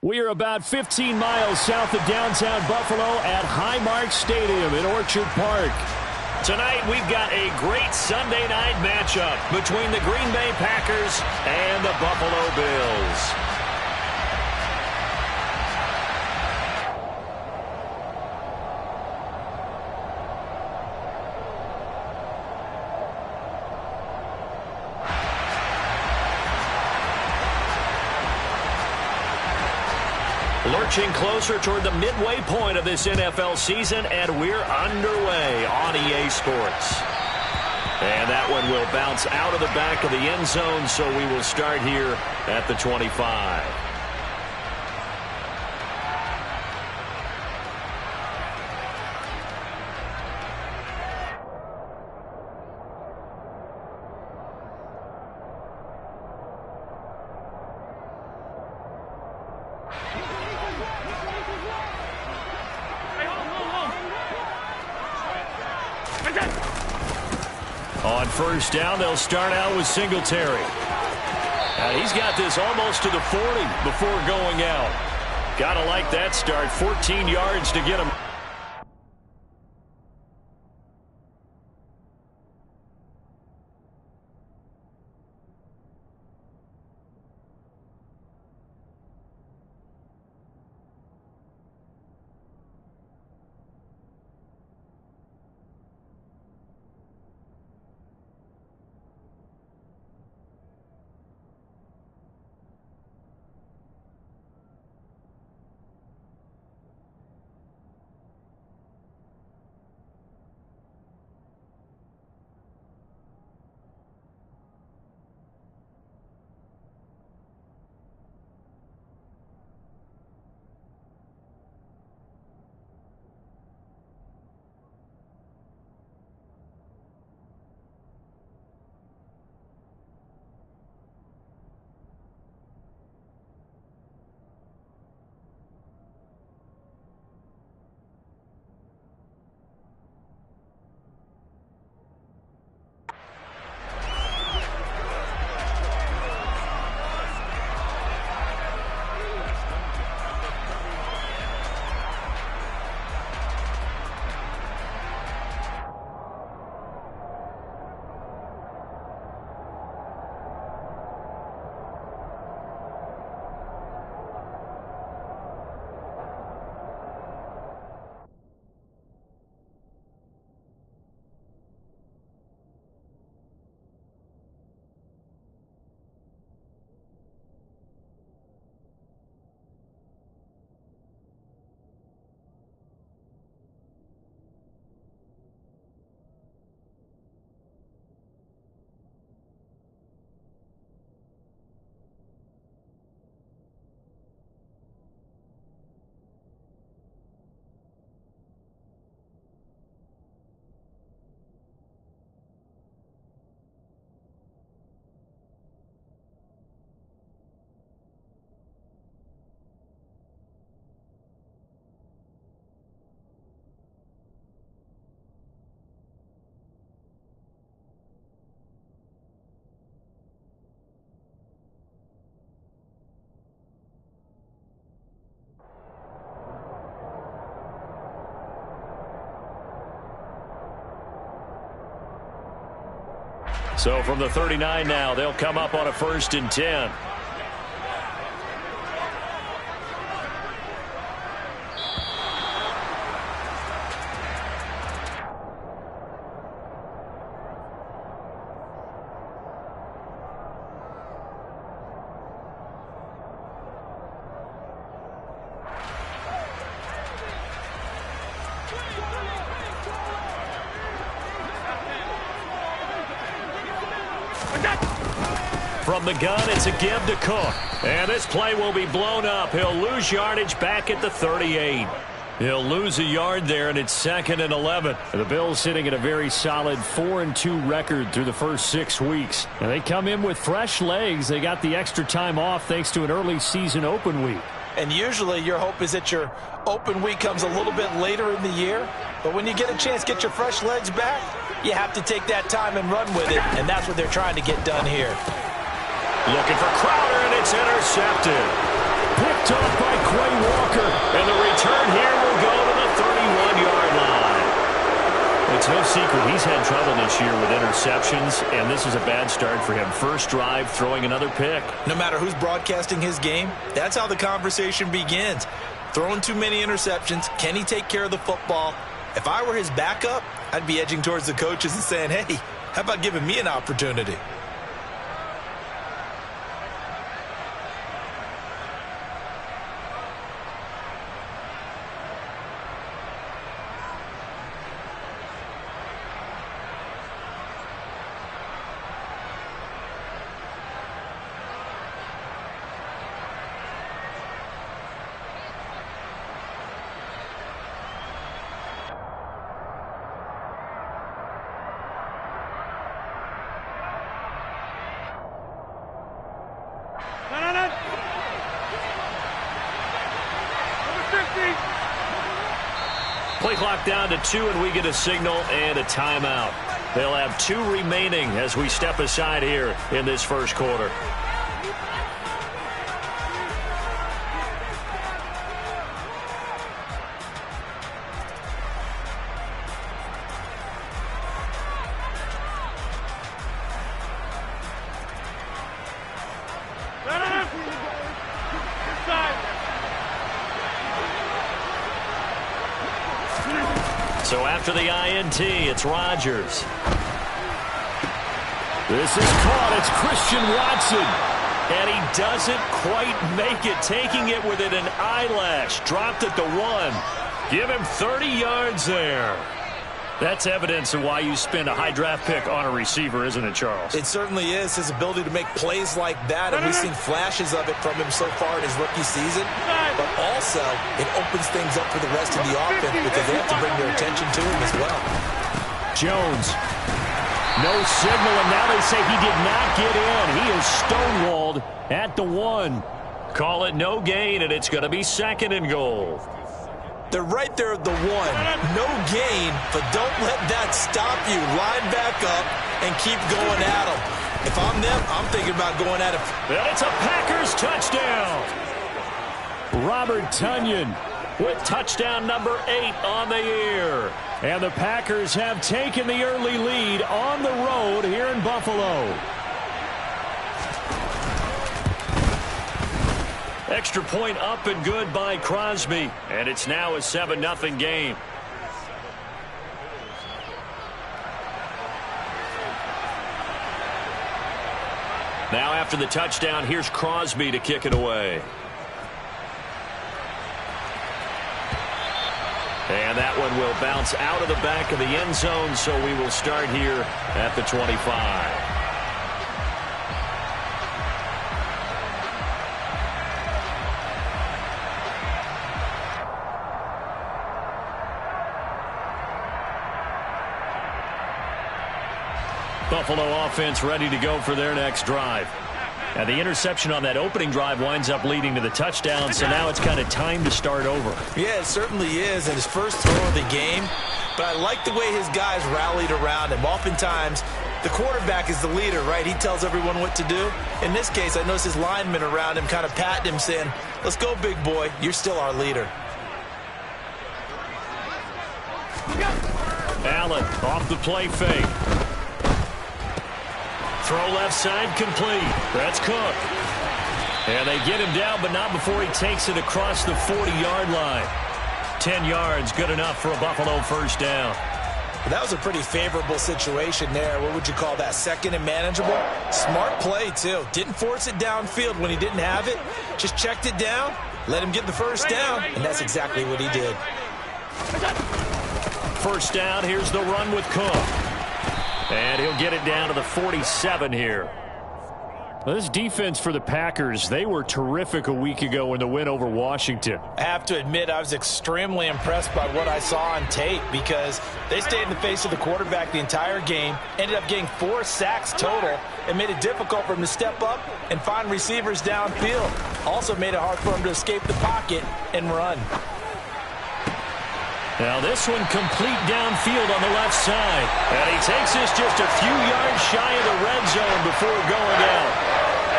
We are about 15 miles south of downtown Buffalo at Highmark Stadium in Orchard Park. Tonight, we've got a great Sunday night matchup between the Green Bay Packers and the Buffalo Bills. Lurching closer toward the midway point of this NFL season, and we're underway on EA Sports. And that one will bounce out of the back of the end zone, so we will start here at the 25. On first down, they'll start out with Singletary. He's got this almost to the 40 before going out. Gotta like that start. 14 yards to get him. So from the 39 now, they'll come up on a 1st and 10. From the gun, it's a give to Cook. And this play will be blown up. He'll lose yardage back at the 38. He'll lose a yard there, and it's 2nd and 11. The Bills sitting at a very solid 4-2 record through the first 6 weeks. And they come in with fresh legs. They got the extra time off thanks to an early season open week. And usually your hope is that your open week comes a little bit later in the year. But when you get a chance to get your fresh legs back, you have to take that time and run with it. And that's what they're trying to get done here. Looking for Crowder, and it's intercepted. Picked off by no secret he's had trouble this year with interceptions, and this is a bad start for him. First drive, throwing another pick. No matter who's broadcasting his game, that's how the conversation begins. Throwing too many interceptions, can he take care of the football? If I were his backup, I'd be edging towards the coaches and saying, hey, how about giving me an opportunity? Play clock down to 2, and we get a signal and a timeout. They'll have 2 remaining as we step aside here in this first quarter. So after the INT, it's Rodgers. This is caught. It's Christian Watson. And he doesn't quite make it, taking it within an eyelash. Dropped it to 1. Give him 30 yards there. That's evidence of why you spend a high draft pick on a receiver, isn't it, Charles? It certainly is. His ability to make plays like that, and we've seen flashes of it from him so far in his rookie season. But also, it opens things up for the rest of the offense because they have to bring their attention to him as well. Jones. No signal, and now they say he did not get in. He is stonewalled at the 1. Call it no gain, and it's going to be 2nd and goal. They're right there at the 1. No gain, but don't let that stop you. Line back up and keep going at them. If I'm them, I'm thinking about going at it. And it's a Packers touchdown. Robert Tonyan with touchdown number 8 on the year. And the Packers have taken the early lead on the road here in Buffalo. Extra point up and good by Crosby. And it's now a 7-0 game. Now after the touchdown, here's Crosby to kick it away. And that one will bounce out of the back of the end zone, so we will start here at the 25. Buffalo offense ready to go for their next drive. And the interception on that opening drive winds up leading to the touchdown, so now it's kind of time to start over. Yeah, it certainly is, and his first throw of the game. But I like the way his guys rallied around him. Oftentimes, the quarterback is the leader, right? He tells everyone what to do. In this case, I noticed his linemen around him kind of patting him, saying, let's go, big boy. You're still our leader. Allen off the play fake. Throw left side complete. That's Cook. And they get him down, but not before he takes it across the 40-yard line. 10 yards, good enough for a Buffalo first down. That was a pretty favorable situation there. What would you call that? 2nd and manageable? Smart play, too. Didn't force it downfield when he didn't have it. Just checked it down, let him get the first down, and that's exactly what he did. First down, here's the run with Cook. And he'll get it down to the 47 here. Well, this defense for the Packers, they were terrific a week ago in the win over Washington. I have to admit, I was extremely impressed by what I saw on tape because they stayed in the face of the quarterback the entire game, ended up getting 4 sacks total, and made it difficult for him to step up and find receivers downfield. Also made it hard for him to escape the pocket and run. Now this one complete downfield on the left side. And he takes this just a few yards shy of the red zone before going out.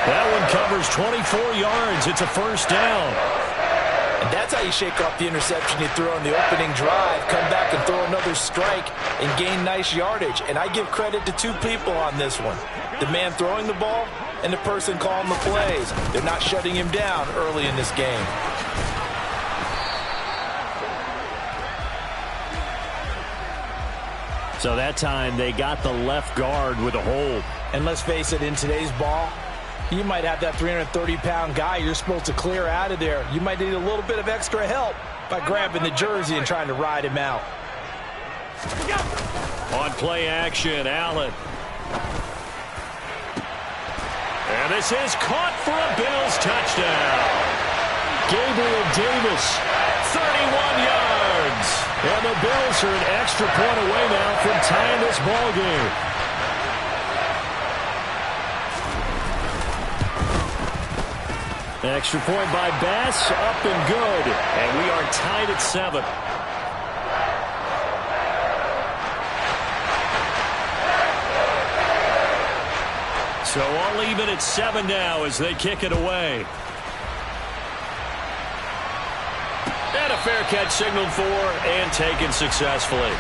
That one covers 24 yards. It's a first down. And that's how you shake off the interception you threw on the opening drive, come back and throw another strike, and gain nice yardage. And I give credit to two people on this one. The man throwing the ball and the person calling the plays. They're not shutting him down early in this game. So that time they got the left guard with a hold. And let's face it, in today's ball, you might have that 330-pound guy you're supposed to clear out of there. You might need a little bit of extra help by grabbing the jersey and trying to ride him out. On play action, Allen. And this is caught for a Bills touchdown. Gabriel Davis, 31 yards. And the Bills are an extra point away now from tying this ball game. Extra point by Bass, up and good. And we are tied at 7. So all even at 7 now as they kick it away. And a fair catch signaled for and taken successfully.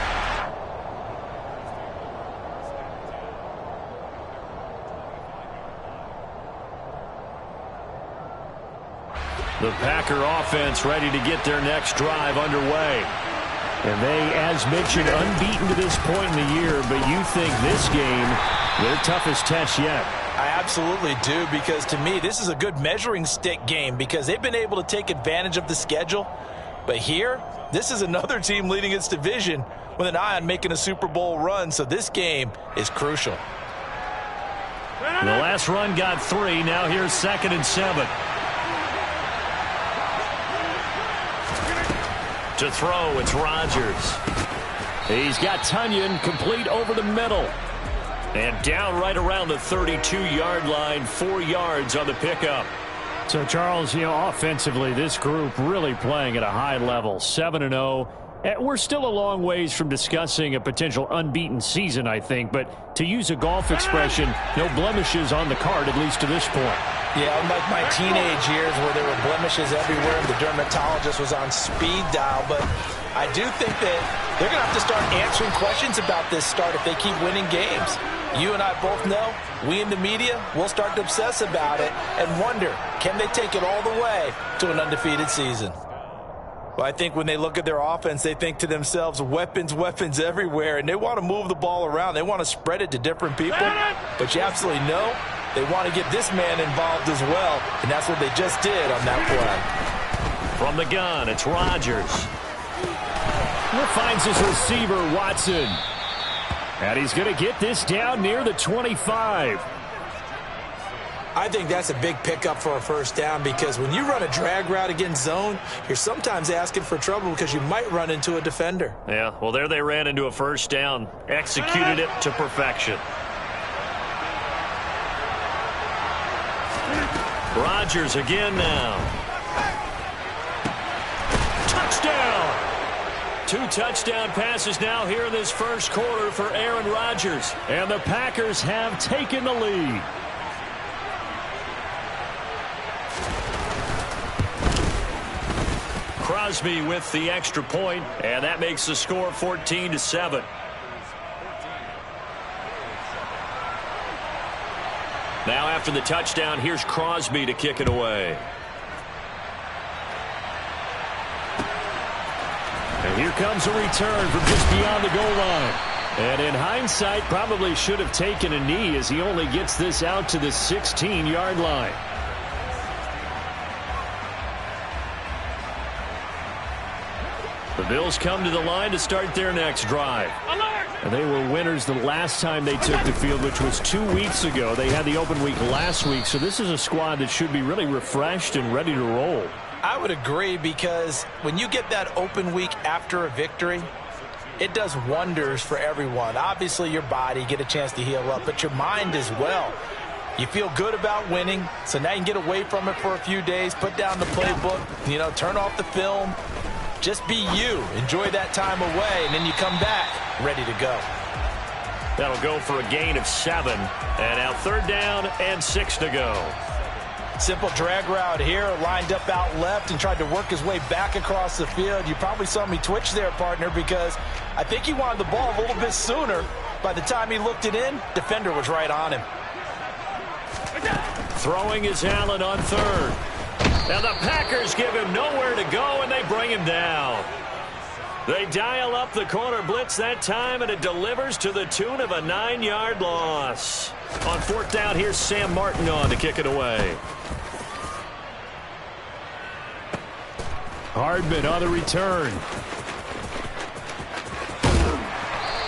The Packer offense ready to get their next drive underway. And they, as mentioned, unbeaten to this point in the year, but you think this game, their toughest test yet. I absolutely do, because to me, this is a good measuring stick game because they've been able to take advantage of the schedule. But here, this is another team leading its division with an eye on making a Super Bowl run, so this game is crucial. The last run got 3. Now here's 2nd and 7. To throw, it's Rodgers. He's got Tunyon complete over the middle. And down right around the 32-yard line, 4 yards on the pickup. So, Charles, offensively, this group really playing at a high level, 7-0. We're still a long ways from discussing a potential unbeaten season, I think. But to use a golf expression, no blemishes on the card, at least to this point. Yeah, unlike my teenage years where there were blemishes everywhere and the dermatologist was on speed dial. But I do think that they're going to have to start answering questions about this start if they keep winning games. You and I both know, we in the media, will start to obsess about it and wonder, can they take it all the way to an undefeated season? Well, I think when they look at their offense, they think to themselves, weapons, weapons everywhere, and they want to move the ball around. They want to spread it to different people, but you absolutely know they want to get this man involved as well, and that's what they just did on that play. From the gun, it's Rodgers. Who finds his receiver, Watson. And he's going to get this down near the 25. I think that's a big pickup for a first down because when you run a drag route against zone, you're sometimes asking for trouble because you might run into a defender. Yeah, well, there they ran into a first down. Executed it to perfection. Rodgers again now. Touchdown! 2 touchdown passes now here in this first quarter for Aaron Rodgers. And the Packers have taken the lead. Crosby with the extra point, and that makes the score 14-7. Now after the touchdown, here's Crosby to kick it away. And here comes a return from just beyond the goal line. And in hindsight, probably should have taken a knee as he only gets this out to the 16-yard line. The Bills come to the line to start their next drive. And they were winners the last time they took the field, which was 2 weeks ago. They had the open week last week, so this is a squad that should be really refreshed and ready to roll. I would agree because when you get that open week after a victory, it does wonders for everyone. Obviously, your body, get a chance to heal up, but your mind as well. You feel good about winning, so now you can get away from it for a few days, put down the playbook, turn off the film. Just be you. Enjoy that time away, and then you come back ready to go. That'll go for a gain of 7. And now 3rd down and 6 to go. Simple drag route here, lined up out left and tried to work his way back across the field. You probably saw me twitch there, partner, because I think he wanted the ball a little bit sooner. By the time he looked it in, defender was right on him. Throwing is Allen on third. Now the Packers give him nowhere to go, and they bring him down. They dial up the corner blitz that time, and it delivers to the tune of a 9-yard loss. On fourth down, here's Sam Martin on to kick it away. Hardman on the return.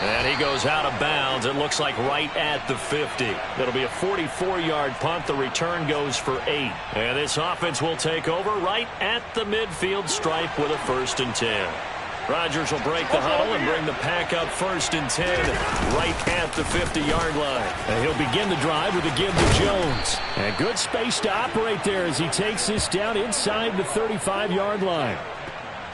And he goes out of bounds. It looks like right at the 50. It'll be a 44-yard punt. The return goes for 8. And this offense will take over right at the midfield stripe with a 1st and 10. Rodgers will break the huddle and bring the pack up 1st and 10 right at the 50-yard line. And he'll begin the drive with a give to Jones. And good space to operate there as he takes this down inside the 35-yard line.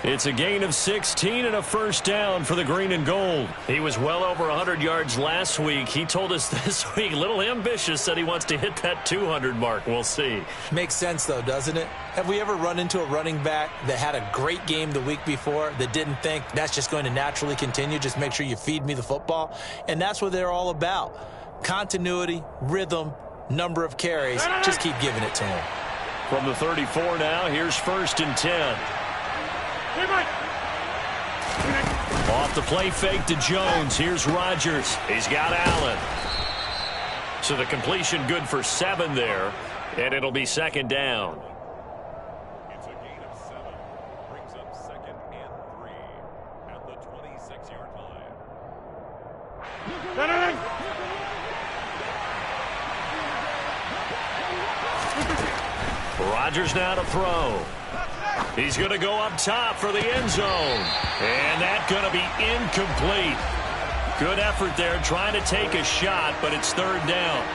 It's a gain of 16 and a 1st down for the green and gold. He was well over 100 yards last week. He told us this week, a little ambitious, said he wants to hit that 200 mark. We'll see. Makes sense, though, doesn't it? Have we ever run into a running back that had a great game the week before that didn't think that's just going to naturally continue? Just make sure you feed me the football. And that's what they're all about. Continuity, rhythm, number of carries. Just keep giving it to him. From the 34 now, here's 1st and 10. Off the play fake to Jones. Here's Rodgers. He's got Allen. So the completion good for 7 there. And it'll be 2nd down. It's a gain of 7. Brings up 2nd and 3 at the 26-yard line. Rodgers now to throw. He's going to go up top for the end zone. And that's going to be incomplete. Good effort there trying to take a shot, but it's 3rd down.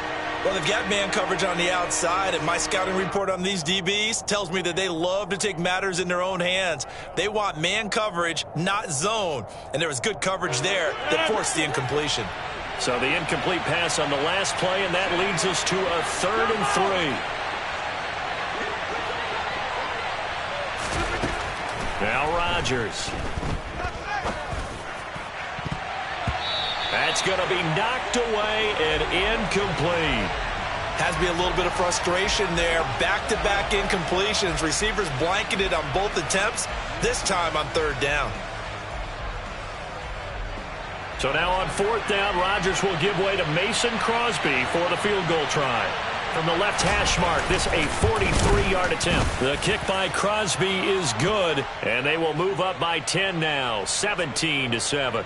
Well, they've got man coverage on the outside, and my scouting report on these DBs tells me that they love to take matters in their own hands. They want man coverage, not zone. And there was good coverage there that forced the incompletion. So the incomplete pass on the last play, and that leads us to a 3rd and 3. Now Rodgers. That's going to be knocked away and incomplete. Has to be a little bit of frustration there. Back-to-back incompletions. Receivers blanketed on both attempts, this time on 3rd down. So now on 4th down, Rodgers will give way to Mason Crosby for the field goal try. From the left hash mark, this a 43-yard attempt. The kick by Crosby is good, and they will move up by 10 now, 17-7.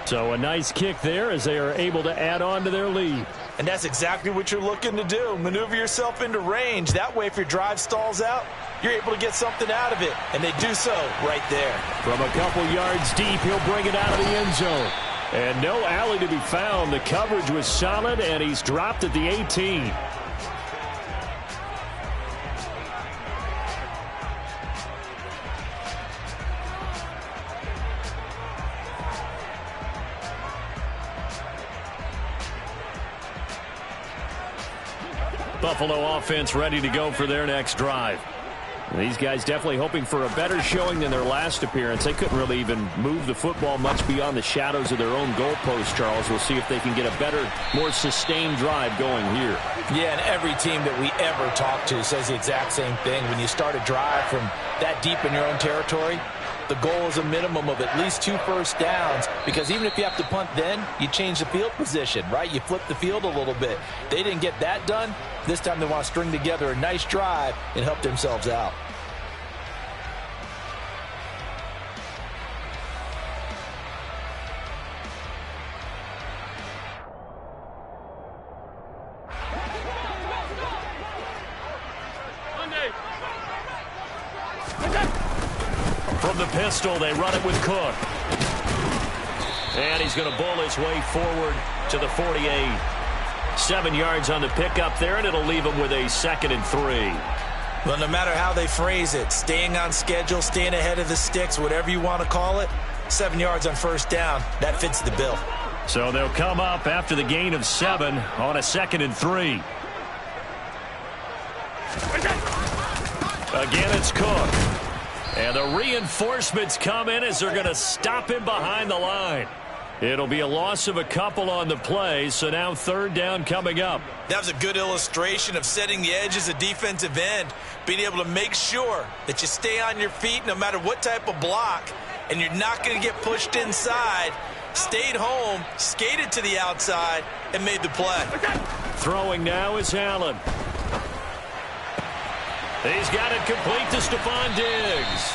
So a nice kick there as they are able to add on to their lead. And that's exactly what you're looking to do. Maneuver yourself into range. That way, if your drive stalls out, you're able to get something out of it. And they do so right there. From a couple yards deep, he'll bring it out of the end zone. And no alley to be found. The coverage was solid, and he's dropped at the 18. Buffalo offense ready to go for their next drive. These guys definitely hoping for a better showing than their last appearance. They couldn't really even move the football much beyond the shadows of their own goalpost, Charles. We'll see if they can get a better, more sustained drive going here. Yeah, and every team that we ever talk to says the exact same thing. When you start a drive from that deep in your own territory, the goal is a minimum of at least 2 first downs, because even if you have to punt then, you change the field position, right? You flip the field a little bit. They didn't get that done. This time they want to string together a nice drive and help themselves out. From the pistol, they run it with Cook. And he's going to bowl his way forward to the 48. 7 yards on the pickup there, and it'll leave him with a 2nd and 3. Well, no matter how they phrase it, staying on schedule, staying ahead of the sticks, whatever you want to call it, 7 yards on first down, that fits the bill. So they'll come up after the gain of 7 on a 2nd and 3. Again, it's Cook. And the reinforcements come in as they're going to stop him behind the line. It'll be a loss of a couple on the play, so now third down coming up. That was a good illustration of setting the edge as a defensive end, being able to make sure that you stay on your feet no matter what type of block, and you're not going to get pushed inside. Stayed home, skated to the outside, and made the play. Throwing now is Allen. He's got it complete to Stephon Diggs.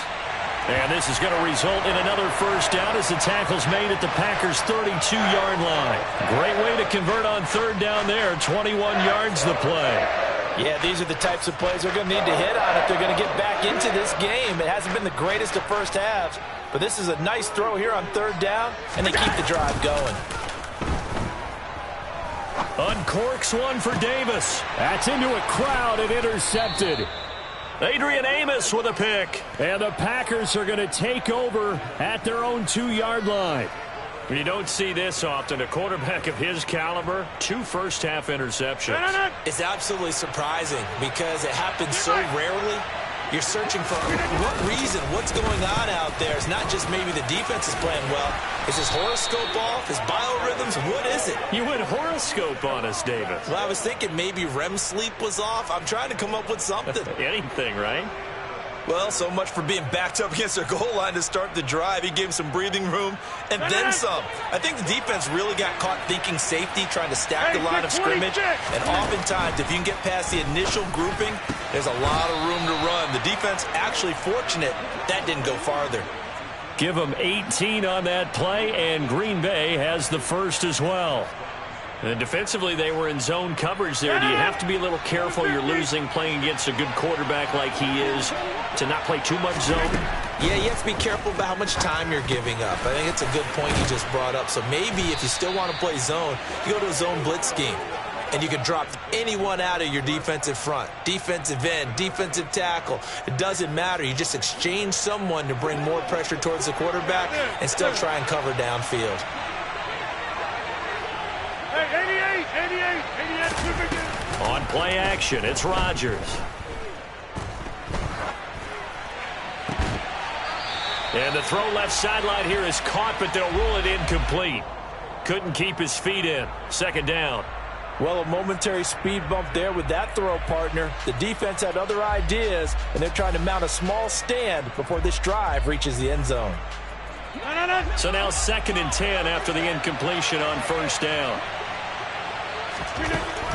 And this is going to result in another first down as the tackle's made at the Packers' 32-yard line. Great way to convert on third down there. 21 yards the play. Yeah, these are the types of plays they're going to need to hit on if they're going to get back into this game. It hasn't been the greatest of first halves, but this is a nice throw here on third down, and they keep the drive going. Uncorks one for Davis. That's into a crowd and intercepted. Adrian Amos with a pick. And the Packers are going to take over at their own 2-yard line. You don't see this often. A quarterback of his caliber, 2 first-half interceptions. It's absolutely surprising because it happens so rarely. You're searching for what reason, what's going on out there. It's not just maybe the defense is playing well. Is his horoscope off? His biorhythms? What is it? You went horoscope on us, David. Well, I was thinking maybe REM sleep was off. I'm trying to come up with something. Anything, right? Well, so much for being backed up against their goal line to start the drive. He gave him some breathing room and then some. I think the defense really got caught thinking safety, trying to stack the line of scrimmage. And oftentimes, if you can get past the initial grouping, there's a lot of room to run. The defense actually fortunate that didn't go farther. Give them 18 on that play, and Green Bay has the first as well. And defensively, they were in zone coverage there. Do you have to be a little careful? You're losing playing against a good quarterback like he is to not play too much zone? Yeah, you have to be careful about how much time you're giving up. I think it's a good point you just brought up. So maybe if you still want to play zone, you go to a zone blitz scheme. And you can drop anyone out of your defensive front. Defensive end, defensive tackle. It doesn't matter. You just exchange someone to bring more pressure towards the quarterback and still try and cover downfield. On play action, it's Rodgers. And the throw left sideline here is caught, but they'll rule it incomplete. Couldn't keep his feet in. Second down. Well, a momentary speed bump there with that throw, partner. The defense had other ideas, and they're trying to mount a small stand before this drive reaches the end zone. So now 2nd and 10 after the incompletion on first down.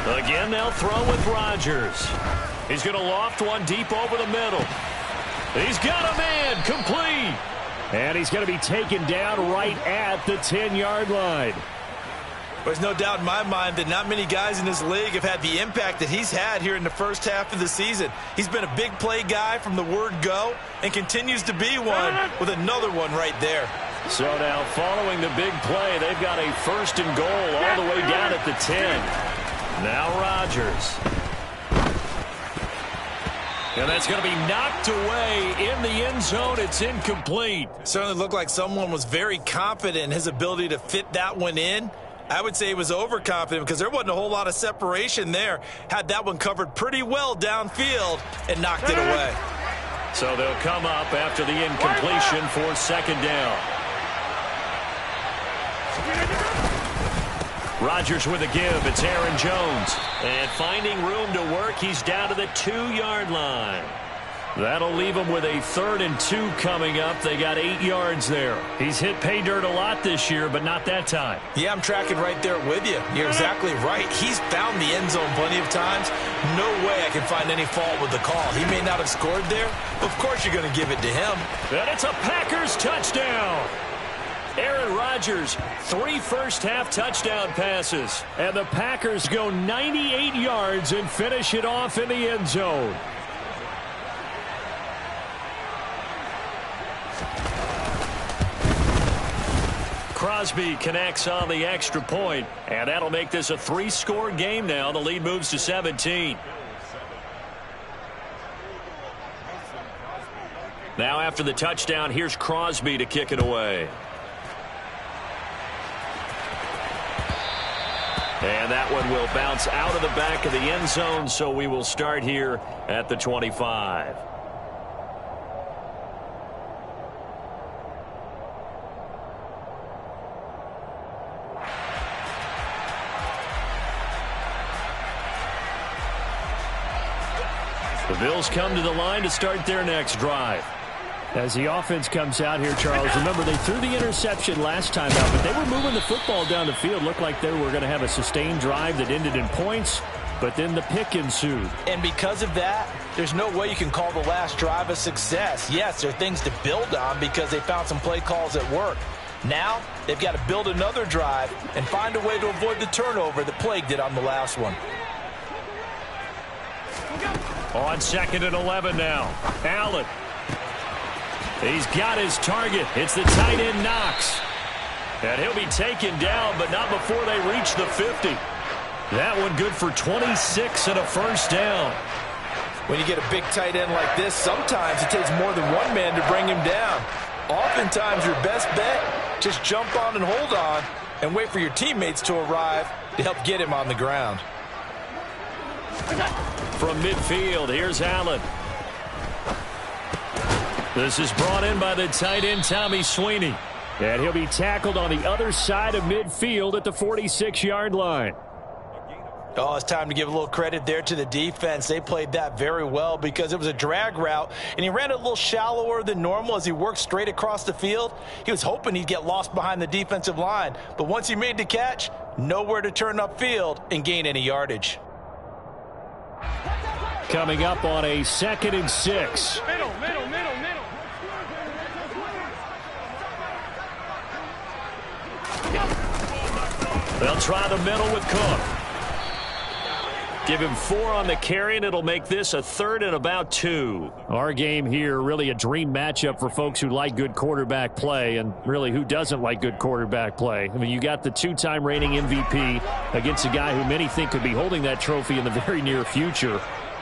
Again, they'll throw with Rodgers. He's going to loft one deep over the middle. He's got a man, complete. And he's going to be taken down right at the 10-yard line. There's no doubt in my mind that not many guys in this league have had the impact that he's had here in the first half of the season. He's been a big play guy from the word go and continues to be one with another one right there. So now following the big play, they've got a 1st and goal all the way down at the 10. Now Rodgers. And that's going to be knocked away in the end zone. It's incomplete. Certainly looked like someone was very confident in his ability to fit that one in. I would say he was overconfident because there wasn't a whole lot of separation there. Had that one covered pretty well downfield and knocked it away. So they'll come up after the incompletion for 2nd down. Rodgers with a give. It's Aaron Jones. And finding room to work, he's down to the 2-yard line. That'll leave him with a 3rd and 2 coming up. They got 8 yards there. He's hit pay dirt a lot this year, but not that time. Yeah, I'm tracking right there with you. You're exactly right. He's found the end zone plenty of times. No way I can find any fault with the call. He may not have scored there, but of course you're going to give it to him. And it's a Packers touchdown. Aaron Rodgers, 3 first-half touchdown passes. And the Packers go 98 yards and finish it off in the end zone. Crosby connects on the extra point, and that'll make this a 3-score game now. The lead moves to 17. Now after the touchdown, here's Crosby to kick it away. And that one will bounce out of the back of the end zone, so we will start here at the 25. The Bills come to the line to start their next drive. As the offense comes out here, Charles, remember they threw the interception last time out, but they were moving the football down the field. Looked like they were going to have a sustained drive that ended in points, but then the pick ensued. And because of that, there's no way you can call the last drive a success. Yes, there are things to build on because they found some play calls that work. Now, they've got to build another drive and find a way to avoid the turnover that plagued it on the last one. On 2nd and 11 now. Allen. He's got his target. It's the tight end Knox. And he'll be taken down, but not before they reach the 50. That one good for 26 and a first down. When you get a big tight end like this, sometimes it takes more than one man to bring him down. Oftentimes, your best bet, just jump on and hold on and wait for your teammates to arrive to help get him on the ground. From midfield, here's Allen. This is brought in by the tight end, Tommy Sweeney. And he'll be tackled on the other side of midfield at the 46-yard line. Oh, it's time to give a little credit there to the defense. They played that very well because it was a drag route, and he ran it a little shallower than normal as he worked straight across the field. He was hoping he'd get lost behind the defensive line, but once he made the catch, nowhere to turn upfield and gain any yardage. Coming up on a 2nd and 6. Middle. They'll try the middle with Cook. Give him 4 on the carry, and it'll make this a 3rd and about 2. Our game here, really a dream matchup for folks who like good quarterback play, and really who doesn't like good quarterback play. I mean, you got the 2-time reigning MVP against a guy who many think could be holding that trophy in the very near future.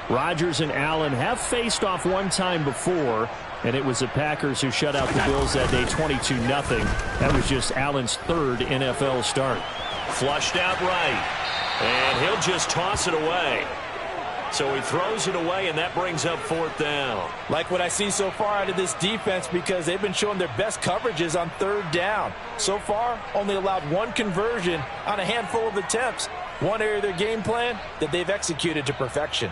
Rodgers and Allen have faced off one time before, and it was the Packers who shut out the Bills that day 22-0. That was just Allen's 3rd NFL start. Flushed out right, and he'll just toss it away. So he throws it away, and that brings up 4th down. Like what I see so far out of this defense because they've been showing their best coverages on 3rd down. So far, only allowed 1 conversion on a handful of attempts. One area of their game plan that they've executed to perfection.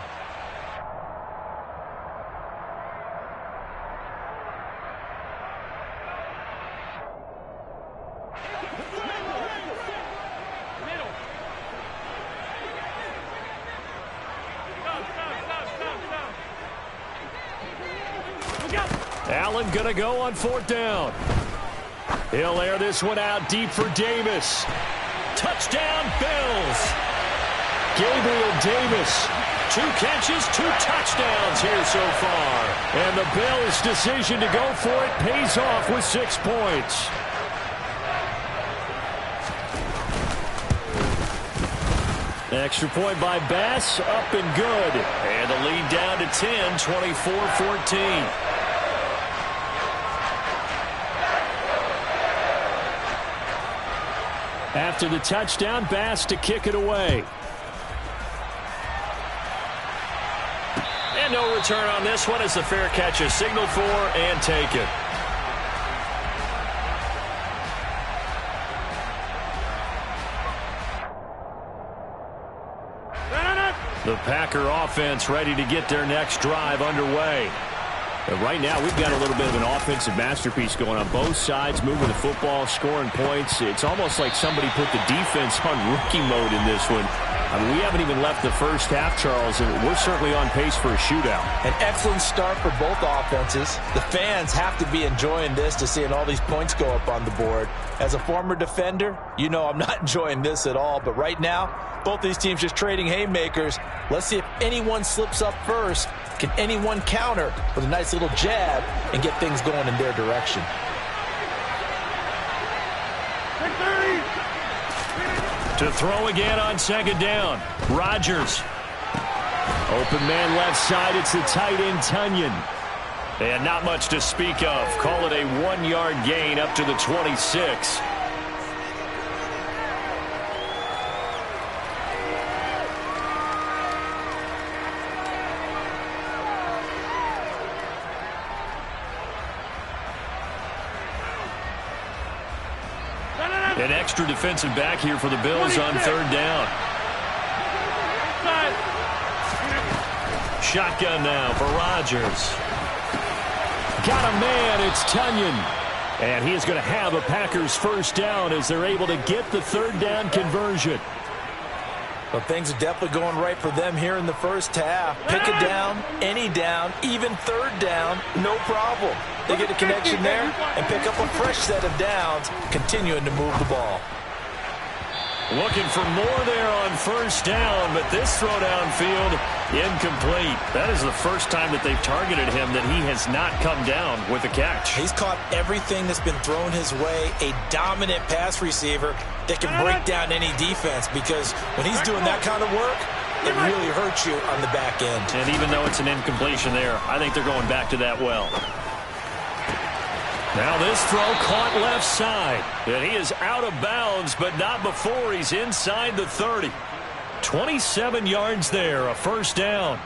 Allen going to go on 4th down. He'll air this one out deep for Davis. Touchdown, Bills. Gabriel Davis. 2 catches, 2 touchdowns here so far. And the Bills' decision to go for it pays off with 6 points. Extra point by Bass, up and good. And the lead down to 10, 24-14. After the touchdown, Bass to kick it away. And no return on this one as the fair catch is signaled for and taken. The Packer offense ready to get their next drive underway. And right now, we've got a little bit of an offensive masterpiece going on both sides, moving the football, scoring points. It's almost like somebody put the defense on rookie mode in this one. I mean, we haven't even left the first half, Charles, and we're certainly on pace for a shootout. An excellent start for both offenses. The fans have to be enjoying this to seeing all these points go up on the board. As a former defender, you know I'm not enjoying this at all. But right now, both these teams just trading haymakers. Let's see if anyone slips up first. Can anyone counter with a nice little jab and get things going in their direction? To throw again on 2nd down. Rodgers. Open man left side. It's the tight end, Tunyon. And not much to speak of. Call it a 1-yard gain up to the 26. An extra defensive back here for the Bills on third down. Shotgun now for Rodgers. Got a man, it's Tunyon. And he is going to have a Packers first down as they're able to get the third down conversion. Well, things are definitely going right for them here in the first half. Pick a down, any down, even third down, no problem. They get a connection there and pick up a fresh set of downs, continuing to move the ball. Looking for more there on first down, but this throw downfield incomplete. That is the first time that they've targeted him that he has not come down with a catch. He's caught everything that's been thrown his way, a dominant pass receiver that can break down any defense, because when he's doing that kind of work, it really hurts you on the back end. And even though it's an incompletion there, I think they're going back to that well. Now this throw caught left side. And he is out of bounds, but not before he's inside the 30. 27 yards there, a first down.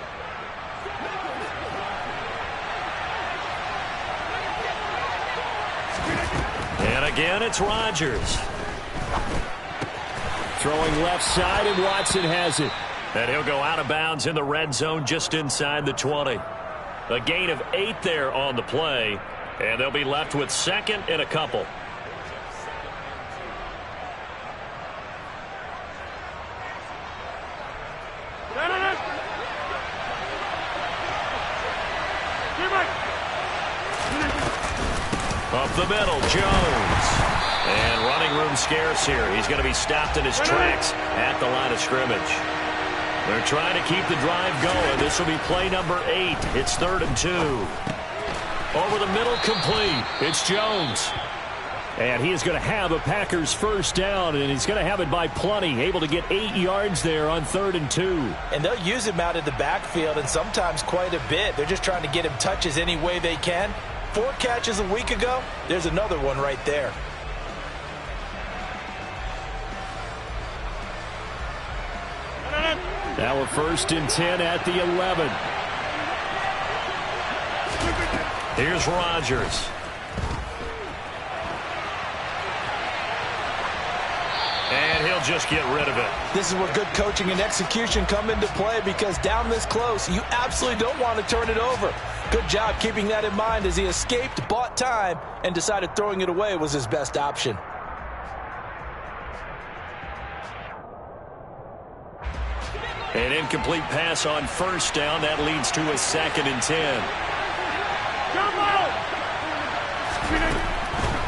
And again, it's Rodgers. Throwing left side, and Watson has it. And he'll go out of bounds in the red zone just inside the 20. A gain of 8 there on the play. And they'll be left with second and a couple. Up the middle, Jones. And running room scarce here. He's going to be stopped in his tracks at the line of scrimmage. They're trying to keep the drive going. This will be play number 8. It's 3rd and 2. Over the middle, complete. It's Jones. And he is going to have a Packers first down, and he's going to have it by plenty. Able to get 8 yards there on 3rd and 2. And they'll use him out of the backfield, and sometimes quite a bit. They're just trying to get him touches any way they can. 4 catches a week ago. There's another one right there. Now a 1st and 10 at the 11. Here's Rodgers. And he'll just get rid of it. This is where good coaching and execution come into play, because down this close, you absolutely don't want to turn it over. Good job keeping that in mind as he escaped, bought time, and decided throwing it away was his best option. An incomplete pass on first down. That leads to a 2nd and 10.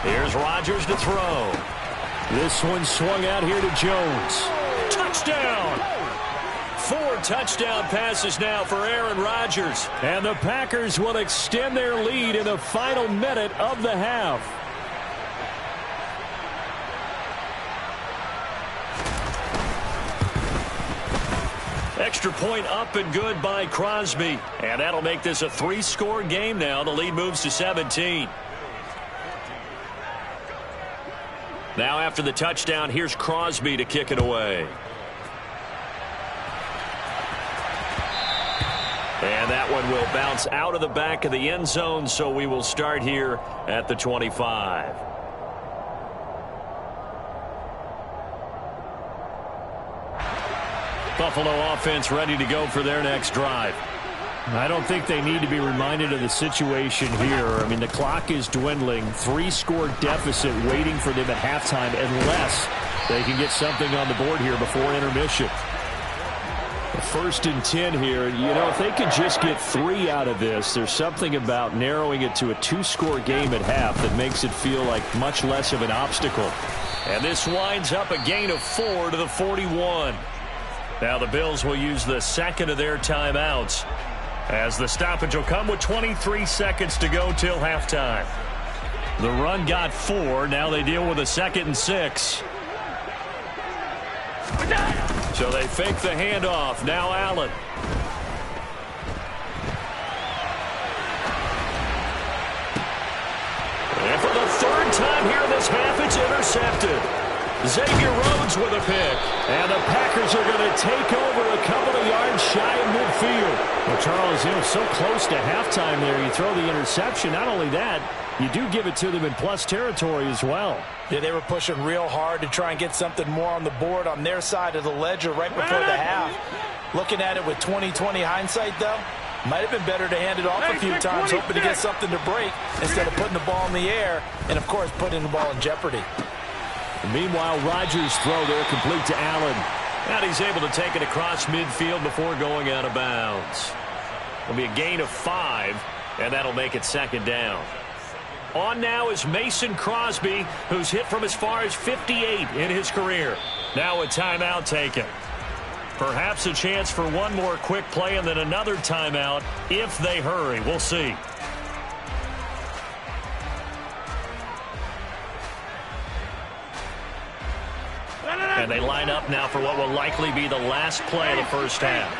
Here's Rodgers to throw. This one swung out here to Jones. Touchdown! 4 touchdown passes now for Aaron Rodgers. And the Packers will extend their lead in the final minute of the half. Extra point up and good by Crosby. And that'll make this a 3-score game now. The lead moves to 17. Now after the touchdown, here's Crosby to kick it away. And that one will bounce out of the back of the end zone, so we will start here at the 25. Buffalo offense ready to go for their next drive. I don't think they need to be reminded of the situation here. I mean, the clock is dwindling. 3-score deficit waiting for them at halftime unless they can get something on the board here before intermission. 1st and 10 here. You know, if they could just get 3 out of this, there's something about narrowing it to a 2-score game at half that makes it feel like much less of an obstacle. And this winds up a gain of 4 to the 41. Now the Bills will use the second of their timeouts, as the stoppage will come with 23 seconds to go till halftime. The run got 4. Now they deal with a 2nd and 6. So they fake the handoff. Now Allen. And for the 3rd time here in this half, it's intercepted. Xavier Rhodes with a pick. And the Packers are going to take over a couple of yards shy of midfield. Well, Charles, so close to halftime there. You throw the interception. Not only that, you do give it to them in plus territory as well. Yeah, they were pushing real hard to try and get something more on the board on their side of the ledger right before the half. Looking at it with 20/20 hindsight, though, might have been better to hand it off a few times, hoping to get something to break instead of putting the ball in the air and, of course, putting the ball in jeopardy. Meanwhile, Rodgers' throw there complete to Allen. And he's able to take it across midfield before going out of bounds. It'll be a gain of 5, and that'll make it second down. On now is Mason Crosby, who's hit from as far as 58 in his career. Now a timeout taken. Perhaps a chance for one more quick play and then another timeout if they hurry. We'll see. And they line up now for what will likely be the last play of the first half.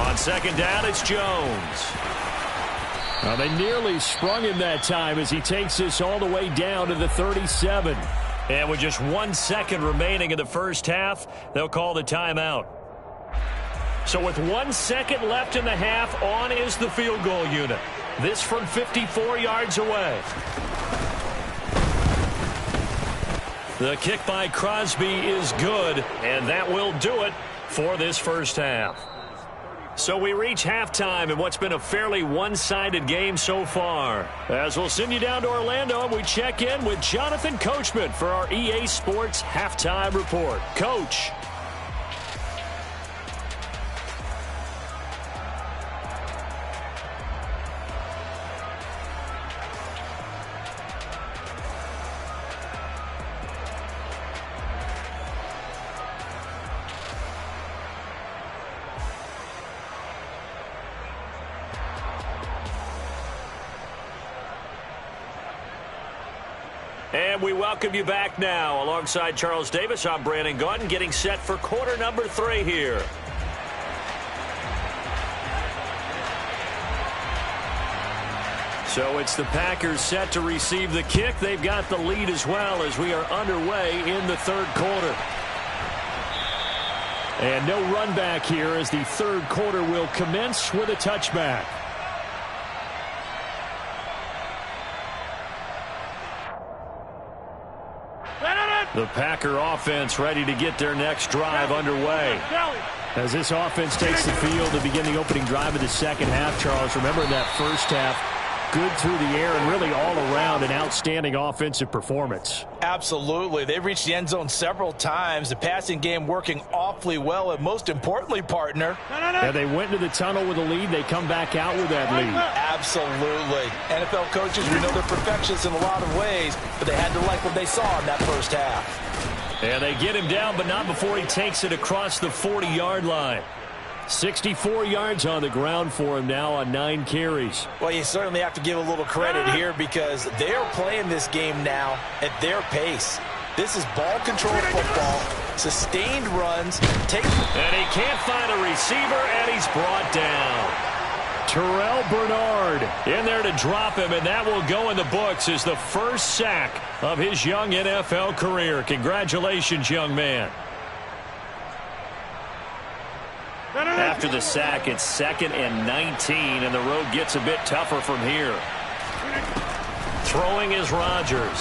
On second down, it's Jones. Well, they nearly sprung him that time as he takes this all the way down to the 37. And with just 1 second remaining in the first half, they'll call the timeout. So with 1 second left in the half, on is the field goal unit. This from 54 yards away. The kick by Crosby is good, and that will do it for this first half. So we reach halftime in what's been a fairly one-sided game so far. As we'll send you down to Orlando, and we check in with Jonathan Coachman for our EA Sports Halftime Report. Coach. And we welcome you back now. Alongside Charles Davis, I'm Brandon Gaudin, getting set for quarter number 3 here. So it's the Packers set to receive the kick. They've got the lead as well as we are underway in the third quarter. And no run back here as the third quarter will commence with a touchback. The Packer offense ready to get their next drive underway. As this offense takes the field to begin the opening drive of the second half, Charles, remember in that first half, good through the air and really all around an outstanding offensive performance. Absolutely. They've reached the end zone several times. The passing game working awfully well, and most importantly, partner. Yeah, they went into the tunnel with a lead. They come back out with that lead. Absolutely. NFL coaches, we know they're perfectionists in a lot of ways, but they had to like what they saw in that first half. And they get him down, but not before he takes it across the 40-yard line. 64 yards on the ground for him now on 9 carries. Well, you certainly have to give a little credit here because they're playing this game now at their pace. This is ball control football, sustained runs. And he can't find a receiver, and he's brought down. Terrell Bernard in there to drop him, and that will go in the books as the first sack of his young NFL career. Congratulations, young man. After the sack, it's 2nd and 19, and the road gets a bit tougher from here. Throwing is Rodgers.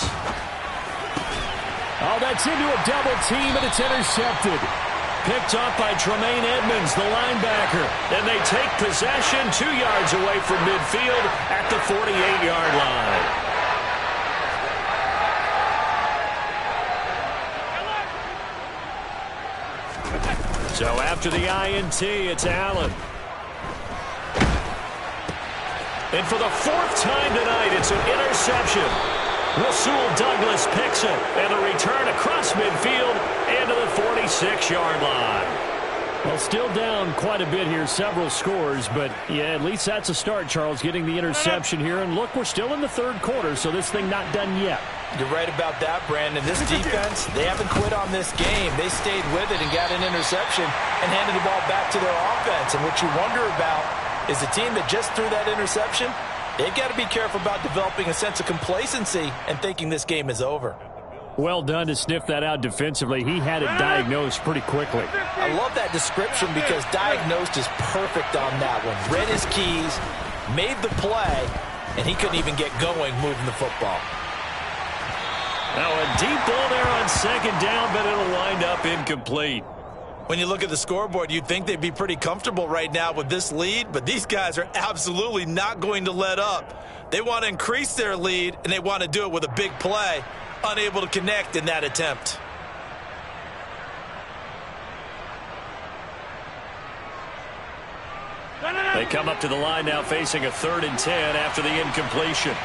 Oh, that's into a double team, and it's intercepted. Picked up by Tremaine Edmonds, the linebacker. And they take possession 2 yards away from midfield at the 48-yard line. So after the INT, it's Allen. And for the 4th time tonight, it's an interception. Rasul Douglas picks it, and a return across midfield into the 46-yard line. Well, still down quite a bit here, several scores, but yeah, at least that's a start, Charles, getting the interception here. And look, we're still in the third quarter, so this thing not done yet. You're right about that, Brandon. This defense, they haven't quit on this game. They stayed with it and got an interception and handed the ball back to their offense. And what you wonder about is the team that just threw that interception, they've got to be careful about developing a sense of complacency and thinking this game is over. Well done to sniff that out defensively. He had it diagnosed pretty quickly. I love that description because diagnosed is perfect on that one. Read his keys, made the play, and he couldn't even get going moving the football. Now a deep ball there on second down, but it'll wind up incomplete. When you look at the scoreboard, you'd think they'd be pretty comfortable right now with this lead, but these guys are absolutely not going to let up. They want to increase their lead, and they want to do it with a big play. Unable to connect in that attempt. They come up to the line now facing a 3rd and 10 after the incompletion.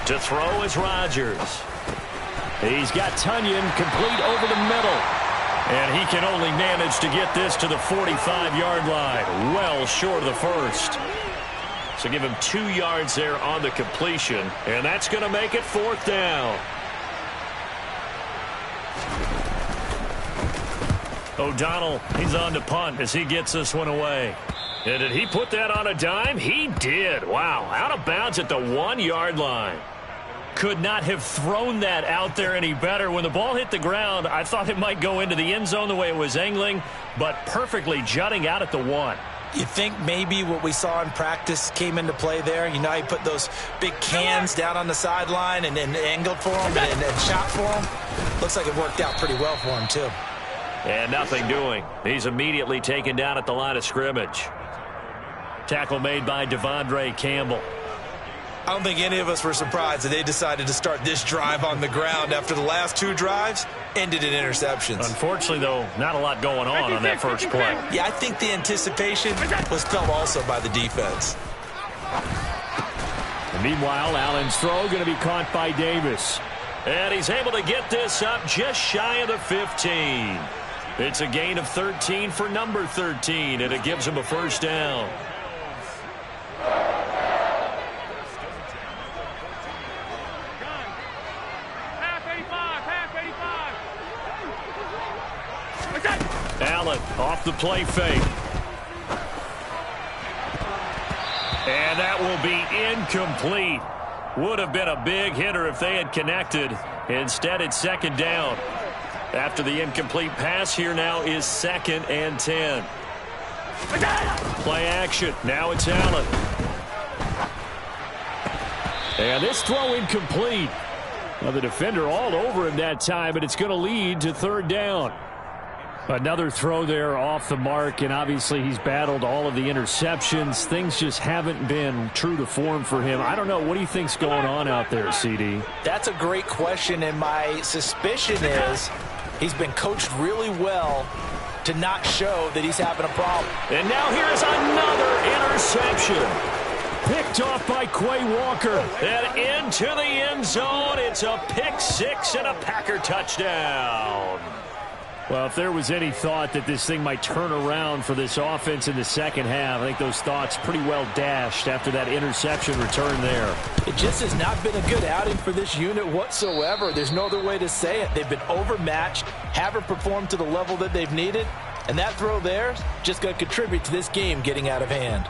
To throw is Rodgers. He's got Tunyon complete over the middle. And he can only manage to get this to the 45-yard line. Well short of the first. So give him 2 yards there on the completion. And that's going to make it 4th down. O'Donnell, he's on to punt as he gets this one away. And did he put that on a dime? He did. Wow, out of bounds at the 1-yard line. Could not have thrown that out there any better. When the ball hit the ground, I thought it might go into the end zone the way it was angling, but perfectly jutting out at the 1. You think maybe what we saw in practice came into play there? You know, he put those big cans down on the sideline and angled for him and shot for him. Looks like it worked out pretty well for him, too. And nothing doing. He's immediately taken down at the line of scrimmage. Tackle made by Devondre Campbell. I don't think any of us were surprised that they decided to start this drive on the ground after the last 2 drives ended in interceptions. Unfortunately, though, not a lot going on that first play. Yeah, I think the anticipation was felt also by the defense. And meanwhile, Allen's throw going to be caught by Davis. And he's able to get this up just shy of the 15. It's a gain of 13 for number 13, and it gives him a 1st down. Allen off the play fake. And that will be incomplete. Would have been a big hitter if they had connected. Instead, it's 2nd down. After the incomplete pass, here now is 2nd and 10. Play action. Now it's Allen. And this throw incomplete. Well, the defender all over him that time, but it's going to lead to 3rd down. Another throw there off the mark, and obviously he's battled all of the interceptions. Things just haven't been true to form for him. I don't know. What do you think's going on out there, CD? That's a great question, and my suspicion is he's been coached really well to not show that he's having a problem. And now here's another interception. Picked off by Quay Walker. And into the end zone. It's a pick 6 and a Packer touchdown. Well, if there was any thought that this thing might turn around for this offense in the second half, I think those thoughts pretty well dashed after that interception return there. It just has not been a good outing for this unit whatsoever. There's no other way to say it. They've been overmatched, haven't performed to the level that they've needed, and that throw there just going to contribute to this game getting out of hand.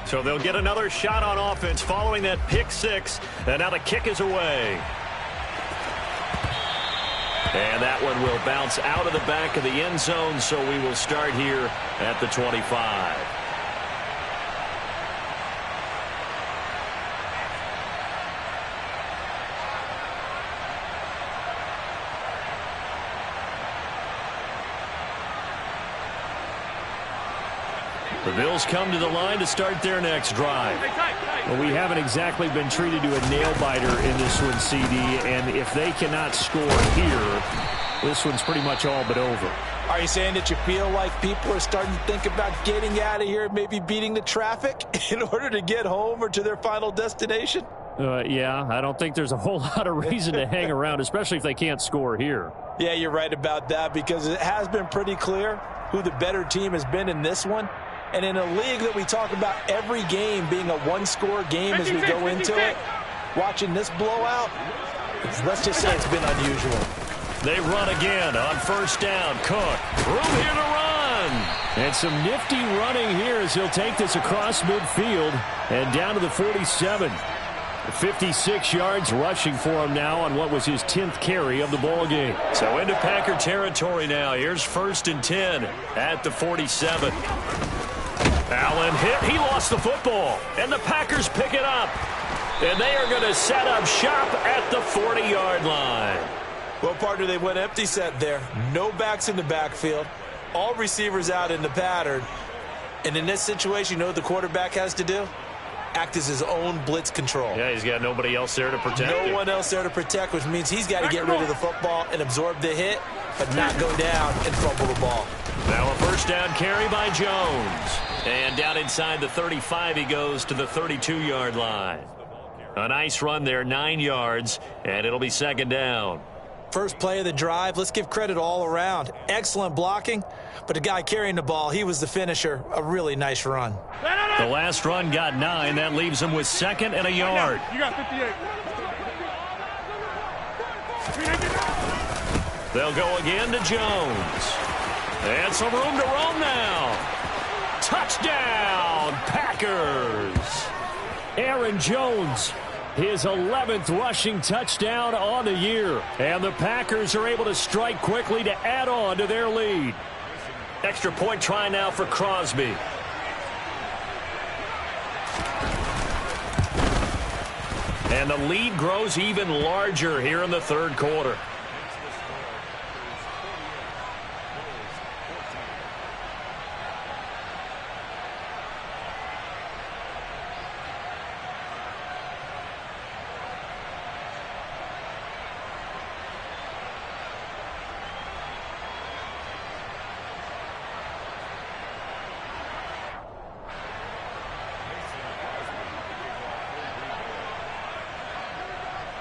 So they'll get another shot on offense following that pick 6, and now the kick is away. And that one will bounce out of the back of the end zone, so we will start here at the 25. The Bills come to the line to start their next drive. Well, we haven't exactly been treated to a nail-biter in this one, CD, and if they cannot score here, this one's pretty much all but over. Are you saying that you feel like people are starting to think about getting out of here, maybe beating the traffic in order to get home or to their final destination? Yeah, I don't think there's a whole lot of reason to hang around, especially if they can't score here. Yeah, you're right about that because it has been pretty clear who the better team has been in this one. And in a league that we talk about every game being a one-score game as we go into it, watching this blowout, let's just say it's been unusual. They run again on 1st down. Cook, room here to run. And some nifty running here as he'll take this across midfield and down to the 47. 56 yards rushing for him now on what was his 10th carry of the ball game. So into Packer territory now. Here's 1st and 10 at the 47. Allen hit. He lost the football. And the Packers pick it up. And they are going to set up shop at the 40-yard line. Well, partner, they went empty set there. No backs in the backfield. All receivers out in the pattern. And in this situation, you know what the quarterback has to do? Act as his own blitz control. Yeah, he's got nobody else there to protect No him. one else there to protect, which means he's got to get rid of the football and absorb the hit, but not go down and fumble the ball. Now a first down carry by Jones. And down inside the 35, he goes to the 32-yard line. A nice run there, 9 yards, and it'll be 2nd down. First play of the drive, let's give credit all around. Excellent blocking, but the guy carrying the ball, he was the finisher. A really nice run. The last run got 9. That leaves him with 2nd and a yard. You got 58. They'll go again to Jones. And some room to roam now. Touchdown, Packers. Aaron Jones, his 11th rushing touchdown on the year. And the Packers are able to strike quickly to add on to their lead. Extra point try now for Crosby. And the lead grows even larger here in the 3rd quarter.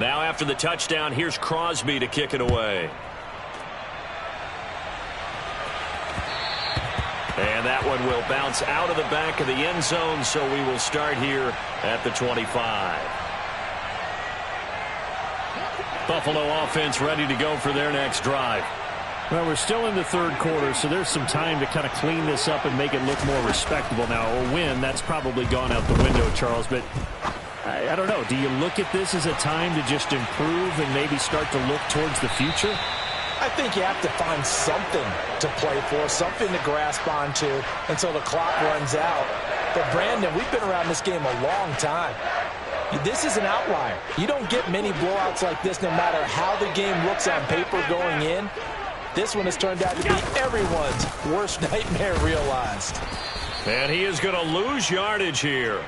Now after the touchdown, here's Crosby to kick it away. And that one will bounce out of the back of the end zone, so we will start here at the 25. Buffalo offense ready to go for their next drive. Well, we're still in the 3rd quarter, so there's some time to kind of clean this up and make it look more respectable. Now, a win, that's probably gone out the window, Charles, but I don't know. Do you look at this as a time to just improve and maybe start to look towards the future? I think you have to find something to play for, something to grasp onto until the clock runs out. But, Brandon, we've been around this game a long time. This is an outlier. You don't get many blowouts like this no matter how the game looks on paper going in. This one has turned out to be everyone's worst nightmare realized. And he is going to lose yardage here.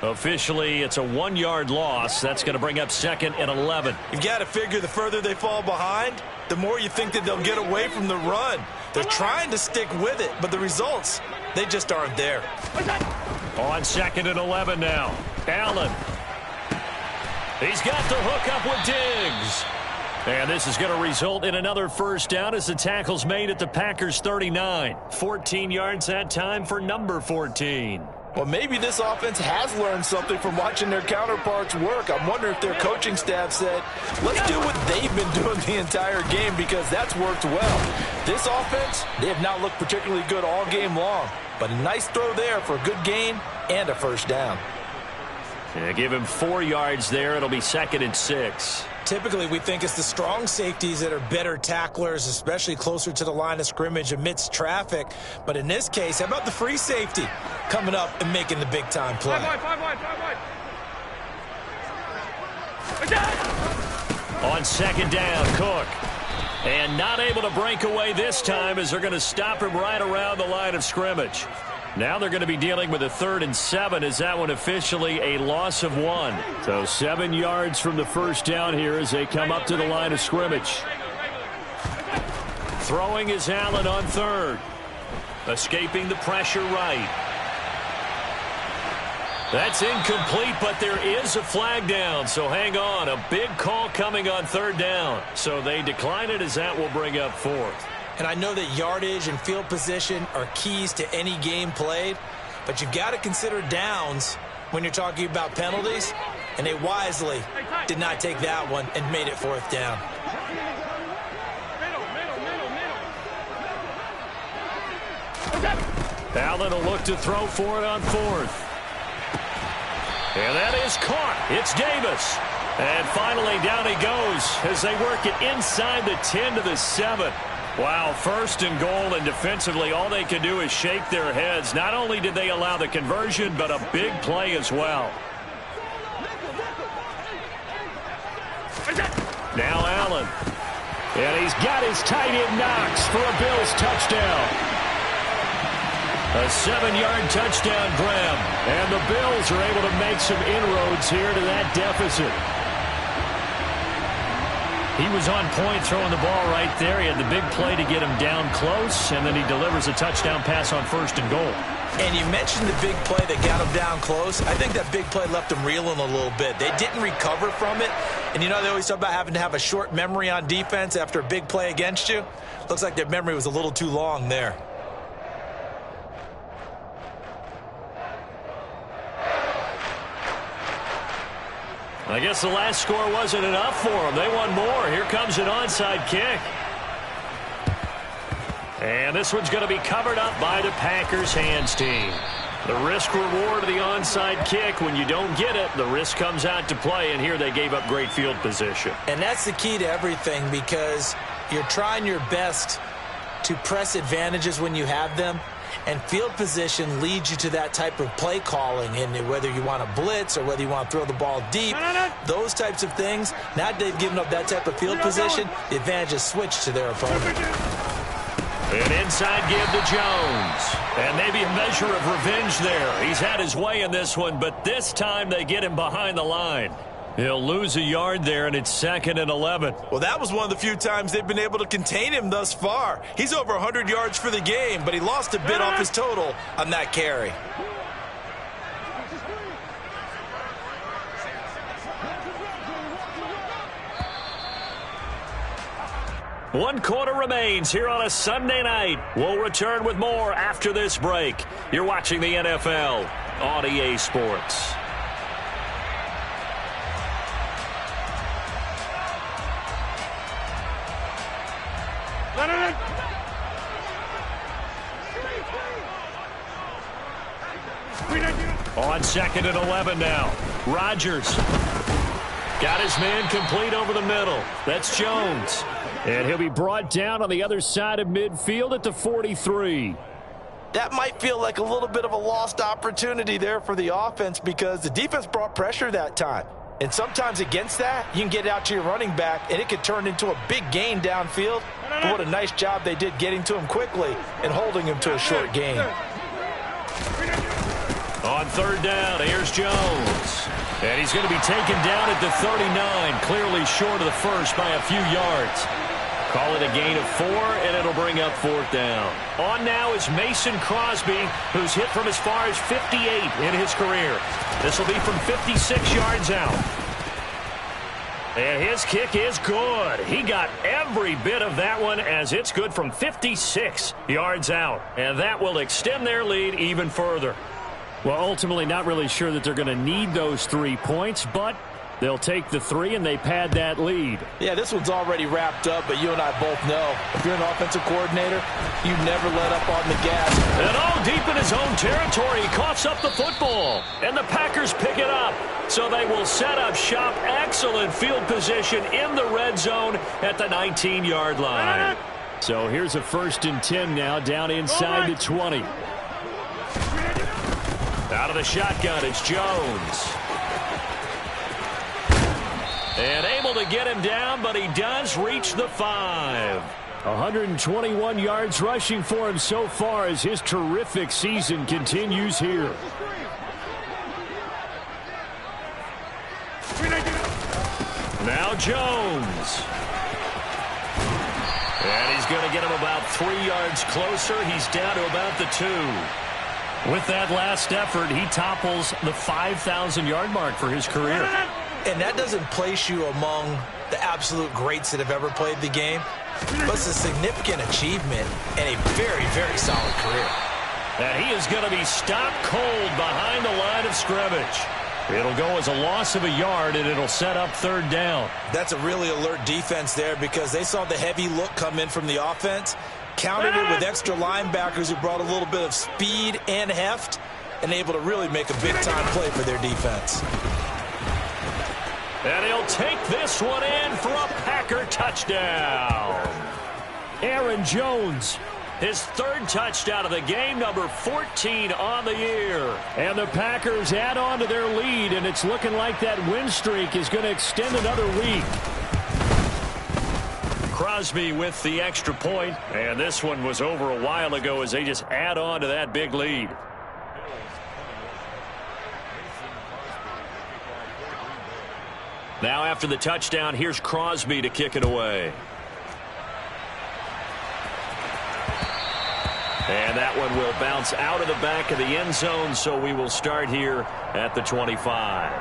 Officially, it's a 1-yard loss. That's going to bring up 2nd and 11. You've got to figure the further they fall behind, the more you think that they'll get away from the run. They're trying to stick with it, but the results, they just aren't there. On 2nd and 11 now. Allen. He's got the hook up with Diggs. And this is going to result in another first down as the tackle's made at the Packers' 39. 14 yards that time for number 14. Well, maybe this offense has learned something from watching their counterparts work. I'm wondering if their coaching staff said, let's do what they've been doing the entire game because that's worked well. This offense, they have not looked particularly good all game long. But a nice throw there for a good gain and a first down. Yeah, give him 4 yards there. It'll be 2nd and 6. Typically, we think it's the strong safeties that are better tacklers, especially closer to the line of scrimmage amidst traffic. But in this case, how about the free safety coming up and making the big-time play? 5 wide. On 2nd down, Cook. And not able to break away this time as they're going to stop him right around the line of scrimmage. Now they're going to be dealing with a 3rd and 7 as that one officially a loss of 1. So 7 yards from the first down here as they come up to the line of scrimmage. Throwing is Allen on 3rd. Escaping the pressure right. That's incomplete, but there is a flag down, so hang on. A big call coming on 3rd down. So they decline it as that will bring up 4th. And I know that yardage and field position are keys to any game played, but you've got to consider downs when you're talking about penalties, and they wisely did not take that one and made it 4th down. Allen will look to throw for it on 4th. And that is caught. It's Davis. And finally down he goes as they work it inside the 10 to the 7. Wow, first and goal, and defensively all they can do is shake their heads. Not only did they allow the conversion, but a big play as well. Now Allen. And he's got his tight end Knox for a Bills touchdown. A 7-yard touchdown grab. And the Bills are able to make some inroads here to that deficit. He was on point throwing the ball right there. He had the big play to get him down close, and then he delivers a touchdown pass on first and goal. And you mentioned the big play that got him down close. I think that big play left him reeling a little bit. They didn't recover from it. And you know they always talk about having to have a short memory on defense after a big play against you. Looks like their memory was a little too long there. I guess the last score wasn't enough for them. They want more. Here comes an onside kick. And this one's going to be covered up by the Packers hands team. The risk reward of the onside kick, when you don't get it, the risk comes out to play, and here they gave up great field position. And that's the key to everything, because you're trying your best to press advantages when you have them, and field position leads you to that type of play calling, and whether you want to blitz or whether you want to throw the ball deep, those types of things. Now that they've given up that type of field position, the advantage is switched to their opponent. An inside give to Jones. And maybe a measure of revenge there. He's had his way in this one, but this time they get him behind the line. He'll lose a yard there, and it's 2nd and 11. Well, that was one of the few times they've been able to contain him thus far. He's over 100 yards for the game, but he lost a bit off his total on that carry. One quarter remains here on a Sunday night. We'll return with more after this break. You're watching the NFL on EA Sports. On 2nd and 11 now. Rodgers got his man complete over the middle. That's Jones. And he'll be brought down on the other side of midfield at the 43. That might feel like a little bit of a lost opportunity there for the offense, because the defense brought pressure that time. And sometimes against that, you can get out to your running back, and it could turn into a big gain downfield. But what a nice job they did getting to him quickly and holding him to a short gain. On 3rd down, here's Jones. And he's going to be taken down at the 39, clearly short of the first by a few yards. Call it a gain of 4, and it'll bring up 4th down. On now is Mason Crosby, who's hit from as far as 58 in his career. This will be from 56 yards out. And his kick is good. He got every bit of that one, as it's good from 56 yards out. And that will extend their lead even further. Well, ultimately not really sure that they're going to need those 3 points, but they'll take the 3 and they pad that lead. Yeah, this one's already wrapped up, but you and I both know if you're an offensive coordinator, you never let up on the gas. And all deep in his own territory, he coughs up the football. And the Packers pick it up. So they will set up shop. Excellent field position in the red zone at the 19-yard line. So here's a 1st and 10 now, down inside the 20. Out of the shotgun, it's Jones. And able to get him down, but he does reach the 5. 121 yards rushing for him so far as his terrific season continues here. Now Jones. And he's going to get him about 3 yards closer. He's down to about the 2. With that last effort, he topples the 5,000-yard mark for his career. And that doesn't place you among the absolute greats that have ever played the game, but it's a significant achievement and a very, very solid career. And he is going to be stopped cold behind the line of scrimmage. It'll go as a loss of a yard, and it'll set up 3rd down. That's a really alert defense there, because they saw the heavy look come in from the offense, countered it with extra linebackers who brought a little bit of speed and heft, and able to really make a big-time play for their defense. And he'll take this one in for a Packer touchdown. Aaron Jones. His third touchdown of the game, number 14 on the year. And the Packers add on to their lead, and it's looking like that win streak is going to extend another week. Crosby with the extra point, and this one was over a while ago as they just add on to that big lead. Now after the touchdown, here's Crosby to kick it away. And that one will bounce out of the back of the end zone, so we will start here at the 25.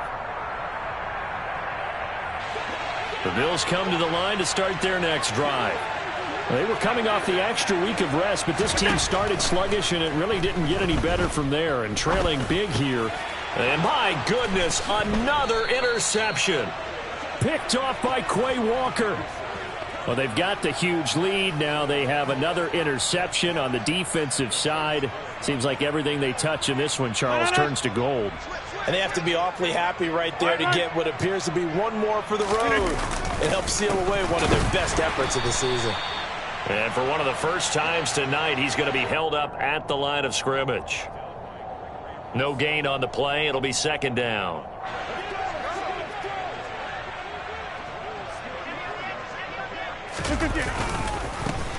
The Bills come to the line to start their next drive. They were coming off the extra week of rest, but this team started sluggish, and it really didn't get any better from there. And trailing big here. And my goodness, another interception. Picked off by Quay Walker. Well, they've got the huge lead. Now they have another interception on the defensive side. Seems like everything they touch in this one, Charles, turns to gold. And they have to be awfully happy right there to get what appears to be one more for the road. It helps seal away one of their best efforts of the season. And for one of the first times tonight, he's going to be held up at the line of scrimmage. No gain on the play. It'll be second down.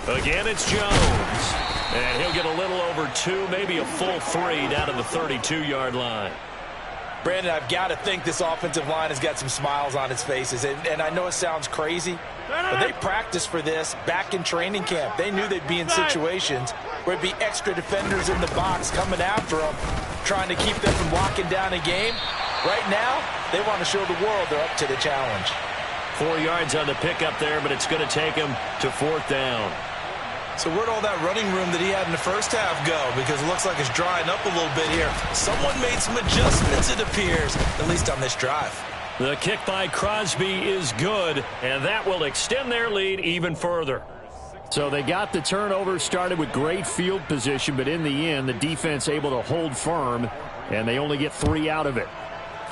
Again, it's Jones. And he'll get a little over 2, maybe a full 3 down to the 32-yard line. Brandon, I've got to think this offensive line has got some smiles on its faces. And I know it sounds crazy, but they practiced for this back in training camp. They knew they'd be in situations where it'd be extra defenders in the box coming after them, trying to keep them from locking down a game. Right now, they want to show the world they're up to the challenge. 4 yards on the pickup there, but it's going to take him to 4th down. So where'd all that running room that he had in the first half go? Because it looks like it's drying up a little bit here. Someone made some adjustments, it appears, at least on this drive. The kick by Crosby is good, and that will extend their lead even further. So they got the turnover started with great field position, but in the end, the defense able to hold firm, and they only get 3 out of it.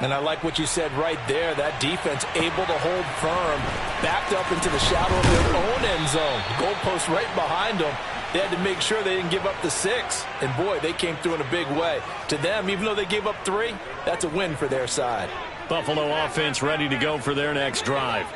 And I like what you said right there. That defense able to hold firm, backed up into the shadow of their own end zone. Goalpost right behind them. They had to make sure they didn't give up the 6. And, boy, they came through in a big way. To them, even though they gave up 3, that's a win for their side. Buffalo offense ready to go for their next drive.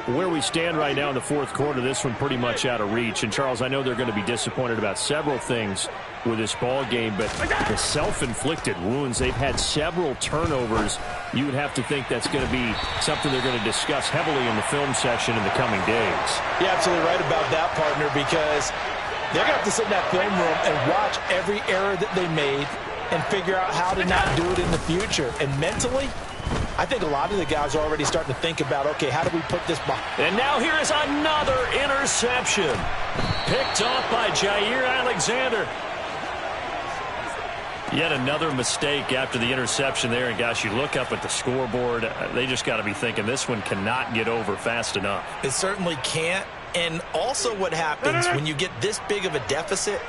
Where we stand right now in the 4th quarter, this one pretty much out of reach. And, Charles, I know they're going to be disappointed about several things with this ball game, but the self-inflicted wounds, they've had several turnovers. You would have to think that's going to be something they're going to discuss heavily in the film session in the coming days. You're absolutely right about that, partner, because they're going to have to sit in that film room and watch every error that they made and figure out how to not do it in the future. And mentally, I think a lot of the guys are already starting to think about, okay, how do we put this behind? And now here is another interception. Picked off by Jair Alexander. Yet another mistake after the interception there. And, gosh, you look up at the scoreboard, they just got to be thinking this one cannot get over fast enough. It certainly can't. And also what happens when you get this big of a deficit,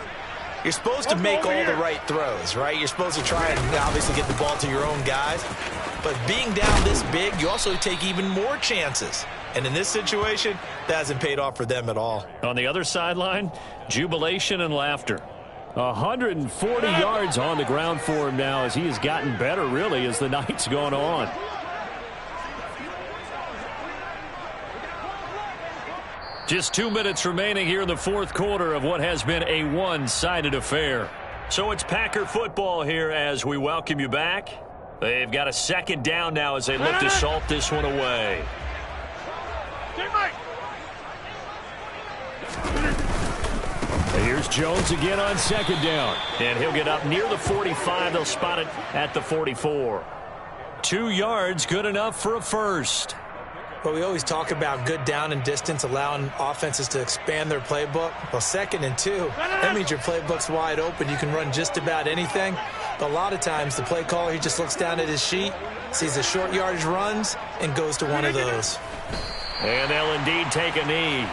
you're supposed to make all the right throws, right? You're supposed to try and obviously get the ball to your own guys. But being down this big, you also take even more chances. And in this situation, that hasn't paid off for them at all. On the other sideline, jubilation and laughter. 140 yards on the ground for him now as he has gotten better, really, as the night's gone on. Just 2 minutes remaining here in the 4th quarter of what has been a one-sided affair. So it's Packer football here as we welcome you back. They've got a 2nd down now as they look to salt this one away. Here's Jones again on 2nd down. And he'll get up near the 45. They'll spot it at the 44. 2 yards, good enough for a first. Well, we always talk about good down and distance, allowing offenses to expand their playbook. Well, 2nd and 2, that means your playbook's wide open. You can run just about anything. But a lot of times the play caller, he just looks down at his sheet, sees the short yardage runs, and goes to one of those. And they'll indeed take a knee.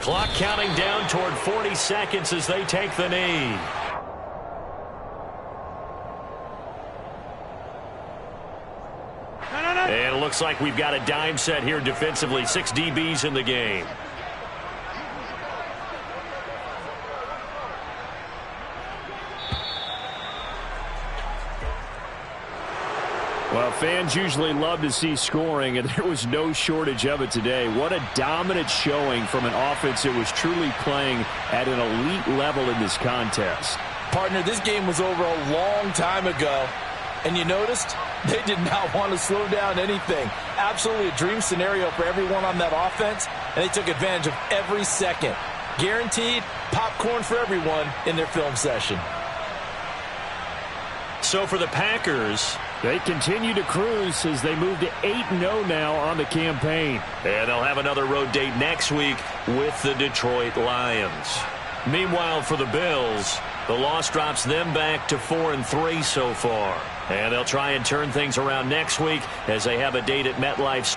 Clock counting down toward 40 seconds as they take the knee. And it looks like we've got a dime set here defensively. 6 DBs in the game. Well, fans usually love to see scoring, and there was no shortage of it today. What a dominant showing from an offense that was truly playing at an elite level in this contest. Partner, this game was over a long time ago, and you noticed they did not want to slow down anything. Absolutely a dream scenario for everyone on that offense, and they took advantage of every second. Guaranteed popcorn for everyone in their film session. So for the Packers, they continue to cruise as they move to 8-0 now on the campaign. And they'll have another road date next week with the Detroit Lions. Meanwhile, for the Bills, the loss drops them back to 4-3 so far. And they'll try and turn things around next week as they have a date at MetLife.